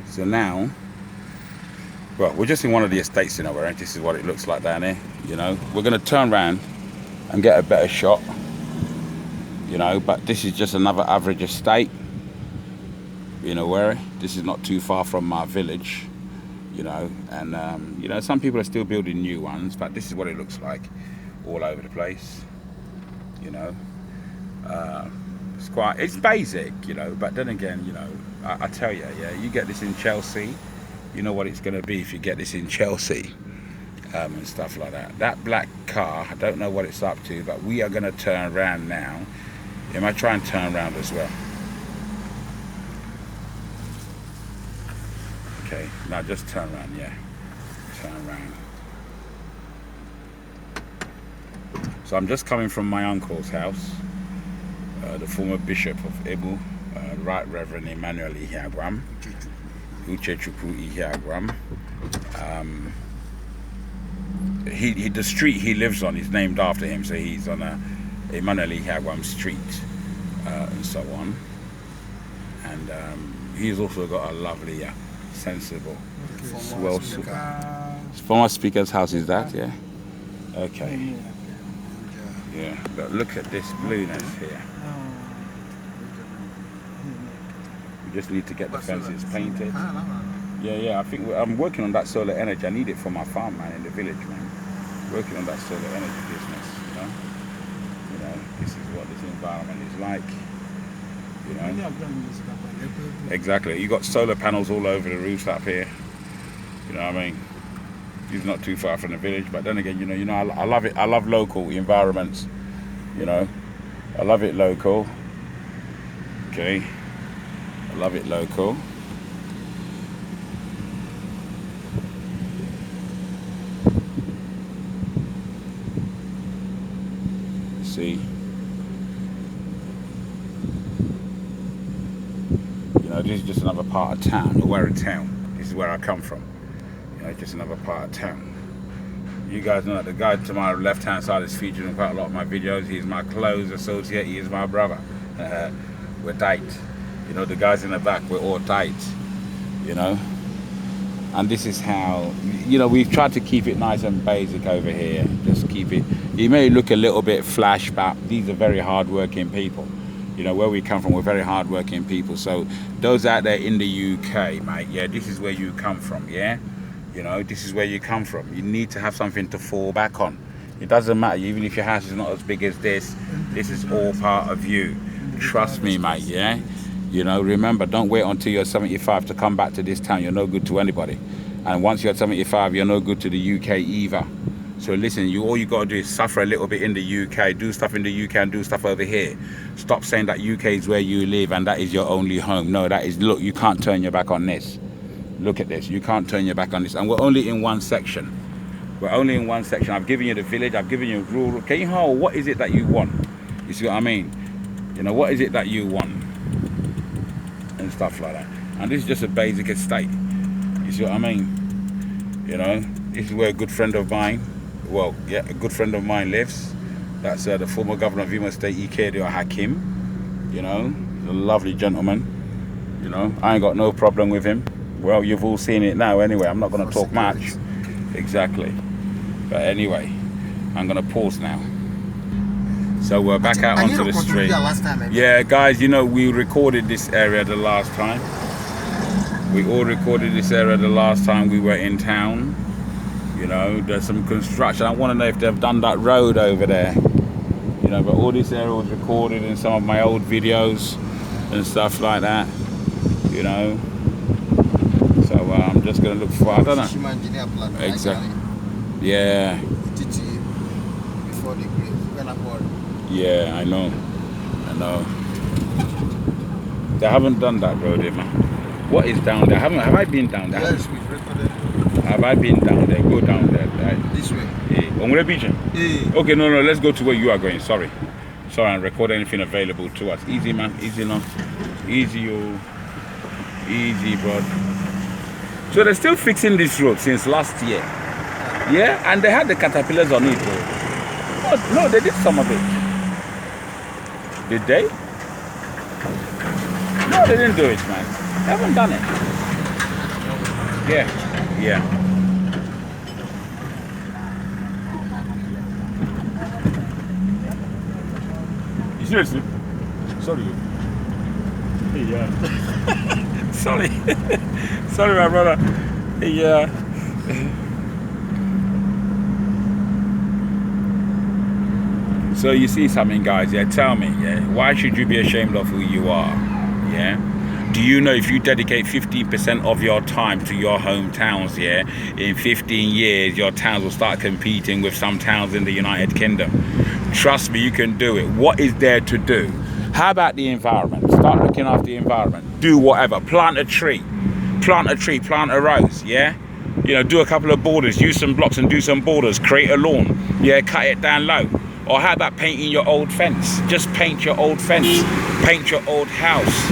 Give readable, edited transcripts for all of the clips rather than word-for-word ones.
So now, well, we're just in one of the estates in Owerri. This is what it looks like down here. You know, we're going to turn around and get a better shot. You know, but this is just another average estate in Owerri. This is not too far from my village. You know, and you know, some people are still building new ones, but this is what it looks like all over the place. You know, it's basic, you know, but then again, you know, I tell you, yeah, you get this in Chelsea, you know what it's going to be if you get this in Chelsea, and stuff like that. That black car, I don't know what it's up to, but we are going to turn around now. I might try and turn around as well. Okay, now just turn around, yeah. Turn around. So I'm just coming from my uncle's house, the former Bishop of Ebu, Right Reverend Emmanuel Ihiagwam, Uchechukwu Ihiagwam. The street he lives on is named after him, so he's on Emmanuel Ihiagwam Street, and so on. And he's also got a lovely, sensible, former speaker's house is that, yeah? Okay. Yeah, but look at this blueness here. We just need to get the fences painted. Yeah, I think I'm working on that solar energy. I need it for my farm, man, in the village, man. Working on that solar energy business, you know? You know, this is what this environment is like. You know? Exactly. You got solar panels all over the roofs up here. You know what I mean? He's not too far from the village, but then again, you know, I love it. I love local environments. You know, I love it local. Okay, I love it local. See, you know, this is just another part of town, Owerri town. This is where I come from. You know, it's just another part of town. You guys know that the guy to my left hand side is featured in quite a lot of my videos. He's my close associate, he is my brother. We're tight. You know, the guys in the back, we're all tight. You know? And this is how, you know, we've tried to keep it nice and basic over here. Just keep it, it may look a little bit flash, but these are very hard working people. You know, where we come from, we're very hard working people. So those out there in the UK, mate, yeah, this is where you come from, yeah? You know, this is where you come from. You need to have something to fall back on. It doesn't matter, even if your house is not as big as this is all part of you. Trust me, mate, yeah? You know, remember, don't wait until you're 75 to come back to this town. You're no good to anybody. And once you're 75, you're no good to the UK either. So listen, all you got to do is suffer a little bit in the UK, do stuff in the UK and do stuff over here. Stop saying that UK is where you live and that is your only home. No, that is, look, you can't turn your back on this. Look at this, you can't turn your back on this. And we're only in one section. We're only in one section. I've given you the village, I've given you rural. Can you hold, what is it that you want? You see what I mean? You know, what is it that you want? And stuff like that. And this is just a basic estate. You see what I mean? You know, this is where a good friend of mine, well, yeah, a good friend of mine lives. That's the former governor of Imo State, Ikedio Hakim. You know, he's a lovely gentleman. You know, I ain't got no problem with him. Well, you've all seen it now anyway. I'm not going to talk much. Exactly. But anyway, I'm going to pause now. So we're back out onto the street. Yeah, guys, you know, we recorded this area the last time. We all recorded this area the last time we were in town. You know, there's some construction. I want to know if they've done that road over there. You know, but all this area was recorded in some of my old videos and stuff like that. You know. So I'm just going to look for, I don't know. Exactly. Yeah. Yeah, I know. They haven't done that road here, man. What is down there? Have I been down there? Yes, we've recorded. Have I been down there? Go down there. Right? This way. Owerri Beach? Okay, no, let's go to where you are going. Sorry, and record anything available to us. Easy, man. Easy enough. Easy, you. Easy, bro. So they're still fixing this road since last year. Yeah, and they had the caterpillars on it, bro. No, they did some of it. Did they? No, they didn't do it, man. They haven't done it. Yeah, yeah. Seriously? Sorry. Yeah. Sorry. Sorry, my brother. Yeah. So you see something, guys, yeah? Tell me, yeah? Why should you be ashamed of who you are? Yeah? Do you know if you dedicate 15% of your time to your hometowns, yeah, in 15 years, your towns will start competing with some towns in the United Kingdom? Trust me, you can do it. What is there to do? How about the environment? Start looking after the environment. Do whatever. Plant a tree. Plant a tree. Plant a rose, yeah? You know, do a couple of borders. Use some blocks and do some borders. Create a lawn. Yeah, cut it down low. Or how about painting your old fence? Just paint your old fence. Paint your old house.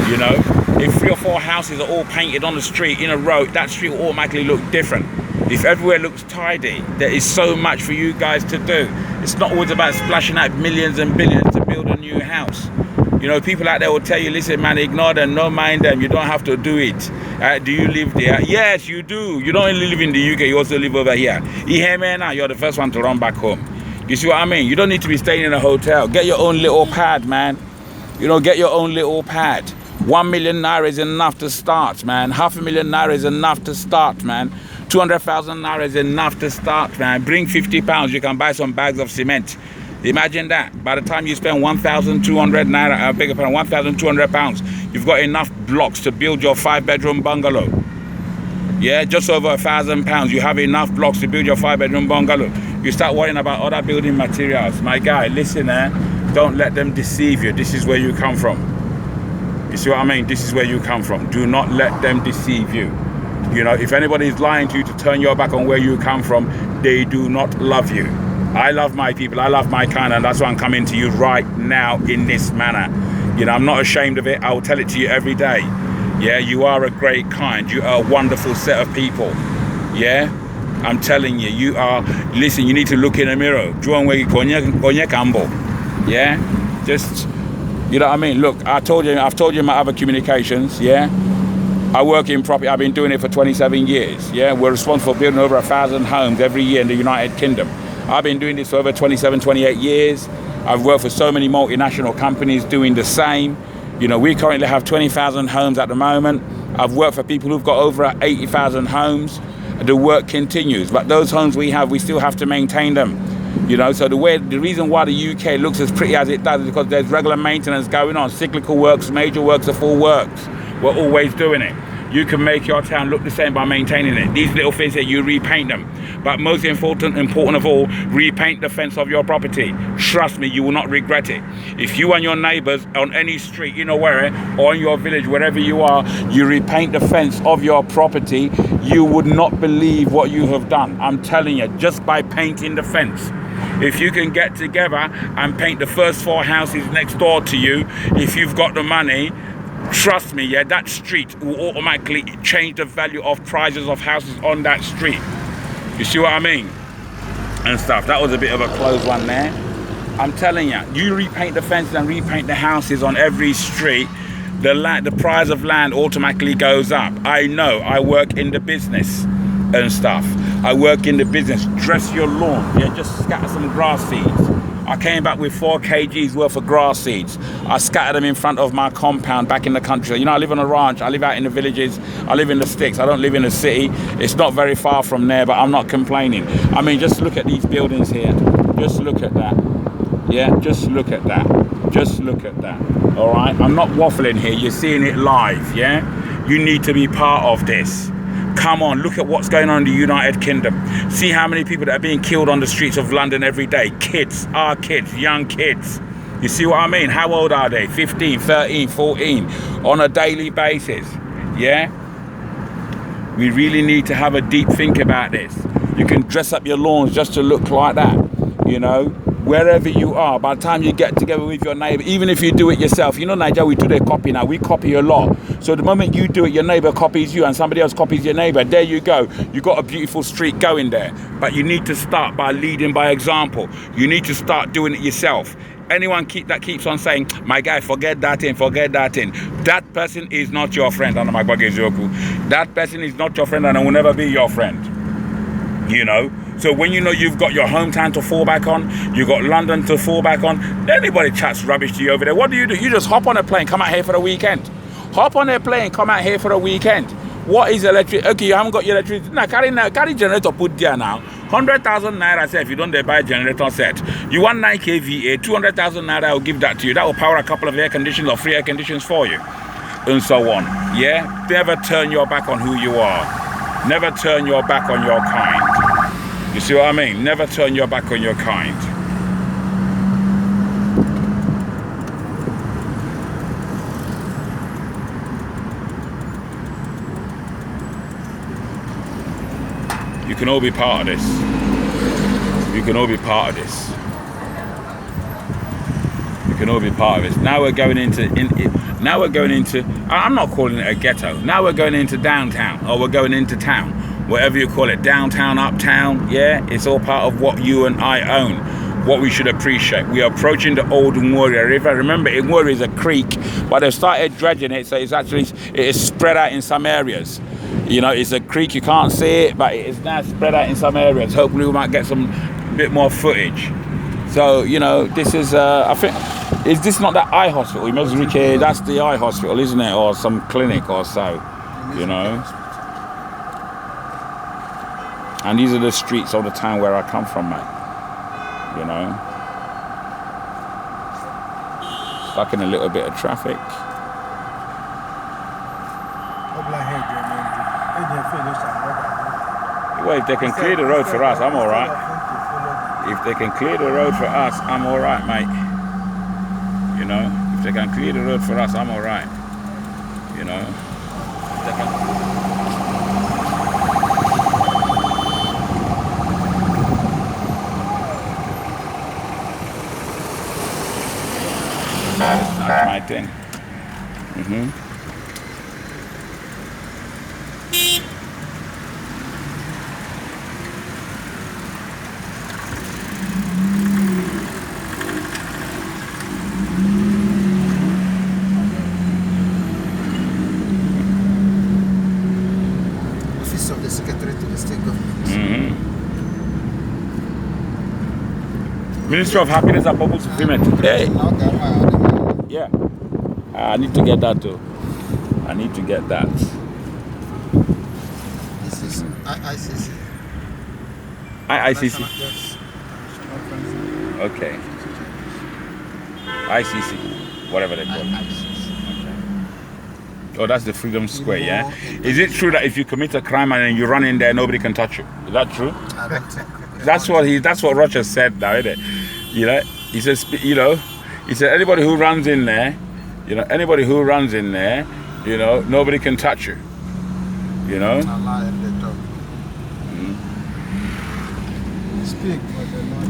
You know, if 3 or 4 houses are all painted on the street in a row, that street will automatically look different. If everywhere looks tidy, there is so much for you guys to do. It's not always about splashing out millions and billions to build a new house. You know, people out there will tell you, listen, man, ignore them, don't mind them. You don't have to do it. Do you live there? Yes, you do. You don't only live in the UK, you also live over here. You hear me now? You're the first one to run back home. You see what I mean? You don't need to be staying in a hotel. Get your own little pad, man. You know, get your own little pad. 1 million naira is enough to start, man. 500,000 naira is enough to start, man. 200,000 naira is enough to start, man. Bring 50 pounds, you can buy some bags of cement. Imagine that. By the time you spend 1,200 naira, I beg your pardon, 1,200 pounds, you've got enough blocks to build your 5-bedroom bungalow. Yeah, just over 1,000 pounds, you have enough blocks to build your 5-bedroom bungalow. You start worrying about other building materials. My guy, listen, don't let them deceive you. This is where you come from. You see what I mean? This is where you come from. Do not let them deceive you. You know, if anybody is lying to you to turn your back on where you come from, they do not love you. I love my people, I love my kind, and that's why I'm coming to you right now in this manner. You know, I'm not ashamed of it. I will tell it to you every day. Yeah, you are a great kind. You are a wonderful set of people. Yeah, I'm telling you, you are. Listen, you need to look in the mirror. Yeah, just, you know what I mean? Look, I've told you my other communications. Yeah, I work in property. I've been doing it for 27 years. Yeah, we're responsible for building over 1,000 homes every year in the United Kingdom. I've been doing this for over 27, 28 years. I've worked for so many multinational companies doing the same. You know, we currently have 20,000 homes at the moment. I've worked for people who've got over 80,000 homes. The work continues, but those homes we have, we still have to maintain them. You know, so the reason why the UK looks as pretty as it does is because there's regular maintenance going on. Cyclical works, major works, or full works. We're always doing it. You can make your town look the same by maintaining it. These little things that you repaint them. But most important of all, repaint the fence of your property. Trust me, you will not regret it. If you and your neighbors on any street in Owerri or in your village, wherever you are, you repaint the fence of your property, you would not believe what you have done. I'm telling you, just by painting the fence. If you can get together and paint the first 4 houses next door to you, if you've got the money, trust me, yeah, that street will automatically change the value of prices of houses on that street. You see what I mean? And stuff. That was a bit of a close one there. I'm telling you, you repaint the fences and repaint the houses on every street, the price of land automatically goes up. I know, I work in the business and stuff. I work in the business. Dress your lawn, yeah, just scatter some grass seeds. I came back with 4 kgs worth of grass seeds. I scattered them in front of my compound back in the country. You know, I live on a ranch. I live out in the villages. I live in the sticks. I don't live in the city. It's not very far from there, but I'm not complaining. I mean, just look at these buildings here. Just look at that. Yeah, just look at that. Just look at that. All right? I'm not waffling here. You're seeing it live, yeah? You need to be part of this. Come on, look at what's going on in the United Kingdom. See how many people that are being killed on the streets of London every day. Kids, our kids, young kids. You see what I mean? How old are they? 15, 13, 14 on a daily basis. Yeah? We really need to have a deep think about this. You can dress up your lawns just to look like that, you know? Wherever you are, by the time you get together with your neighbor, even if you do it yourself, you know, Nigeria, we do the copy now. We copy a lot. So the moment you do it, your neighbor copies you and somebody else copies your neighbor. There you go. You got a beautiful street going there. But you need to start by leading by example. You need to start doing it yourself. anyone that keeps on saying, my guy, forget that thing, that person is not your friend. That person is not your friend and will never be your friend. You know? So when you know you've got your hometown to fall back on, you got London to fall back on, anybody chats rubbish to you over there, what do? You just hop on a plane, come out here for the weekend. Hop on a plane, come out here for the weekend. What is electric? Okay, you haven't got your electricity. Now, carry generator put there now. 100,000 naira set if you don't buy a generator set. You want 9 kVA, 200,000 naira, I will give that to you. That will power a couple of air conditions or 3 air conditions for you. And so on. Yeah? Never turn your back on who you are. Never turn your back on your kind. You see what I mean? Never turn your back on your kind. You can all be part of this. You can all be part of this. You can all be part of this. Now we're going into, I'm not calling it a ghetto. Now we're going into downtown, or we're going into town. Whatever you call it, downtown, uptown, yeah? It's all part of what you and I own. What we should appreciate. We are approaching the old Owerri River. Remember, Owerri is a creek, but they've started dredging it, so it is spread out in some areas. You know, it's a creek, you can't see it, but it's now spread out in some areas. Hopefully we might get some bit more footage. So, you know, this is, I think, is this not that eye hospital? That's the eye hospital, isn't it? Or some clinic or so, you know. And these are the streets of the town where I come from, mate. You know. Stuck in a little bit of traffic. Well, if they can clear the road for us, I'm all right. If they can clear the road for us, I'm all right, mate. You know, if they can clear the road for us, I'm all right. You know, if they can. That's my thing. Office of the Secretary to the State Government. Ministry of Happiness and Public Fulfillment. Hey. Yeah. I need to get that too. I need to get that. This is ICC. ICC. Okay. ICC. Whatever they call it. Okay. Oh, that's the Freedom Square, yeah? Is it true that if you commit a crime and then you run in there, nobody can touch you? Is that true? I don't think. That's what Roger said now, isn't it? You know, he says, you know, he said anybody who runs in there, you know, nobody can touch you. You know? Speak, but they're not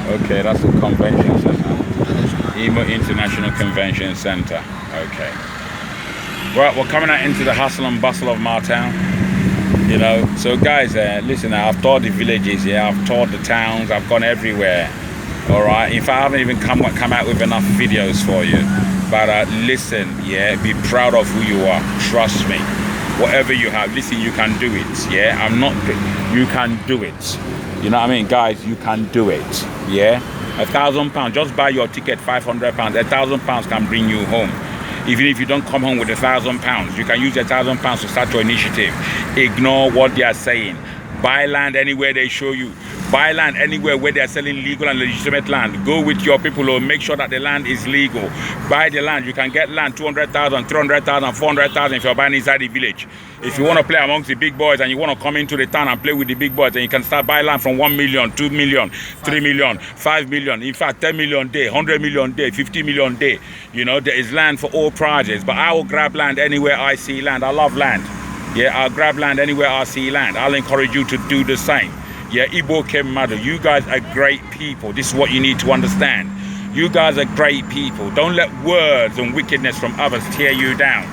Okay, that's the convention center. Imo International Convention Center. Okay. Well, we're coming out into the hustle and bustle of Martown. You know, so guys, listen, I've toured the villages, yeah, I've toured the towns, I've gone everywhere. All right. In fact, I haven't even come out with enough videos for you. But listen, yeah, be proud of who you are. Trust me. Whatever you have, listen, you can do it. Yeah, you can do it. You know what I mean, guys? You can do it. Yeah, £1,000. Just buy your ticket, £500. £1,000 can bring you home. Even if you don't come home with £1,000, you can use £1,000 to start your initiative. Ignore what they are saying. Buy land anywhere they show you. Buy land anywhere where they are selling legal and legitimate land. Go with your people or make sure that the land is legal. Buy the land. You can get land 200,000, 300,000, 400,000 if you're buying inside the village. If you want to play amongst the big boys and you want to come into the town and play with the big boys, then you can start buying land from 1 million, 2 million, 3 million, 5 million, in fact 10 million day, 100 million day, 50 million day. You know, there is land for all prices, but I will grab land anywhere I see land. I love land. Yeah, I'll grab land anywhere I see land. I'll encourage you to do the same. Yeah, Igbo Kemmadu, you guys are great people. This is what you need to understand. You guys are great people. Don't let words and wickedness from others tear you down.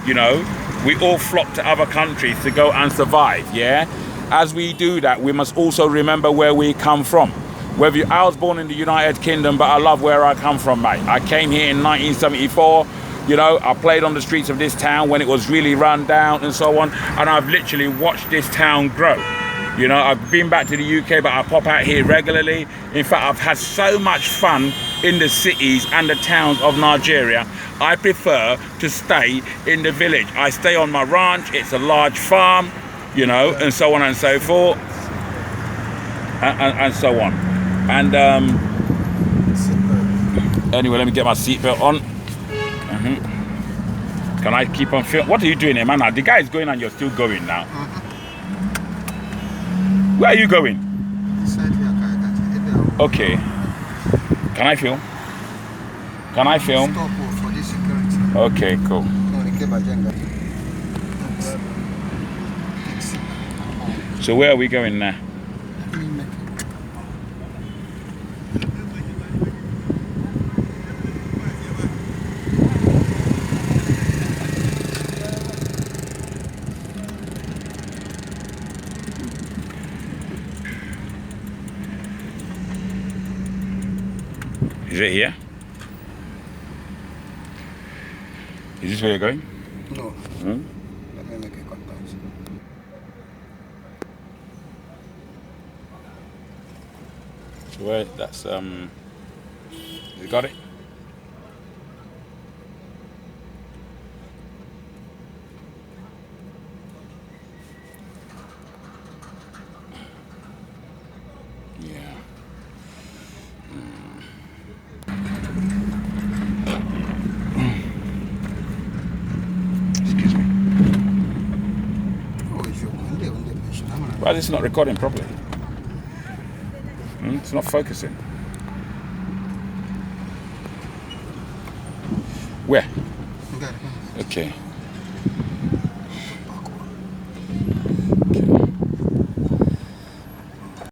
You know, we all flock to other countries to go and survive, yeah? As we do that, we must also remember where we come from. I was born in the United Kingdom, but I love where I come from, mate. I came here in 1974. You know, I played on the streets of this town when it was really run down and so on. And I've literally watched this town grow. You know, I've been back to the UK, but I pop out here regularly. In fact, I've had so much fun in the cities and the towns of Nigeria. I prefer to stay in the village. I stay on my ranch. It's a large farm, you know, and so on and so forth. And so on. And anyway, let me get my seatbelt on. Can I keep on filming? What are you doing here, man? The guy is going and you're still going now. Where are you going? Okay. Can I film? Can I film? Stop for this security. Okay, cool. So where are we going now? Is it here? Is this where you're going? No. Let me make a contact. So where that's you got it? Yeah. Why is this not recording properly? It's not focusing. Where? Okay.